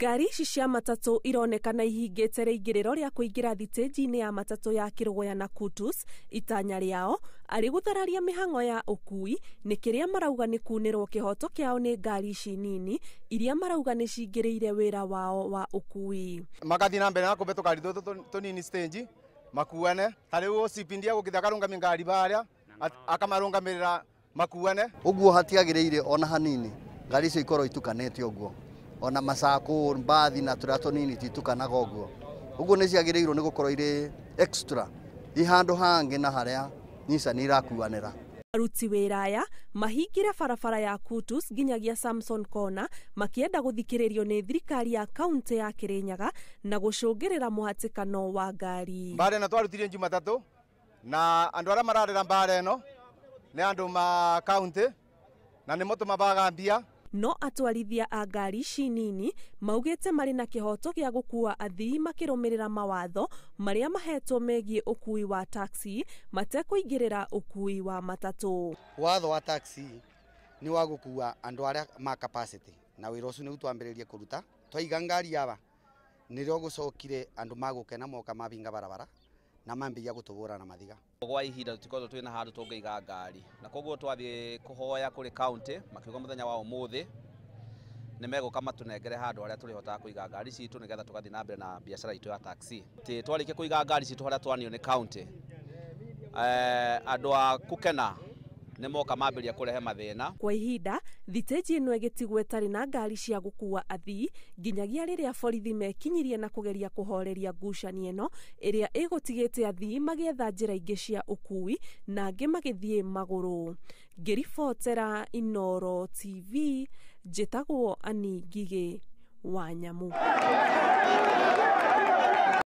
Ngari ici cia matatũ ironekana ihingĩte rĩingĩrĩro rĩa kũingĩra thitĩnji-inĩ ya matatũ ya Kĩrũgũya na Kutus. Itanya rĩao arĩ gũthararia mĩhang'o ya ũkui, nĩ kĩrĩa marauga nĩ kunĩrwo kĩhoto kĩao nĩ ngari ici nini iria marauga nĩ cingĩrĩire wĩra wao wa ũkui. Magathi na mbere na kũbe tũkari tũtũ tũnini stage makuane, tarĩu ũcipindia gũkitha karũngamia ngari barĩa akamarũngamĩrĩra makuane. Ũguo hatiagĩrĩire ona hanini ngari icio ikorwo itukanĩte ũguo, ona macakũ mbathi na tũrĩa tũnini titukanaga ũguo. Ũguo nĩ ciagĩrĩirwo nĩ gũkorwo irĩ extra ihandũ hangĩ na harĩa Nissan irakuanĩra. Aruti wĩra aya mahingire barabara ya Kutus nginyagia Samson Corner makĩenda gũthikĩrĩrio nĩ thirikari ya kaunti ya Kĩrĩnyaga na gũcũngĩrĩra mũhatĩkano wa ngari. Mbara ĩno twarutirie Jumatatũ na andũ arĩa mararĩra mbara ĩno nĩ andũ ma kaunti na nĩ motũma bagambia. No atwarithia a ngari ici nini maugĩte marĩ na kĩhoto gĩa gũkua athii makĩrũmĩrĩra mawatho marĩa mahetwo megiĩ ũkui wa taxi matekũingĩrĩra ũkui wa matatũ. Watho wa taxi nĩ wa gũkua andũ arĩa ma capacity na wĩra ũcio nĩ twambĩrĩrie kũruta. Twaiga ngari yaba nĩrĩo gũcokire andũ magũkena moka mabinga barabara na mambia gũtũbũra na mathiga. Kwa ihinda tũtikorwo twĩna handũ tũngĩiga ngari, na koguo twathiĩ kũhoya kũrĩ county makiuga mũthenya wa ũmũthĩ nĩ megũka matũnengere handũ harĩa tũrĩhotaga kũiga ngari citũ nĩgetha tũgathiĩ na mbere na biacara itũ ya taxi. Twarĩkia kũiga ngari citũ harĩa twanio nĩ county, andũ a kũkena nĩ moka mambĩrĩria kũrehe mathĩna. Kwa ihinda thitĩnji ĩno ĩgĩtigwo ĩtarĩ na ngari cia gũkua athii nginyagia rĩrĩa borithi mekinyirie na kũgeria kũhoreria ngucanio ĩno ĩrĩa ĩgũtigĩte athii magĩetha njĩra ingĩ cia ũkui na angĩ magĩthiĩ magũrũ. Ngĩribotera Inooro TV, njĩtagwo Annie Ngigĩ Wanyamũ.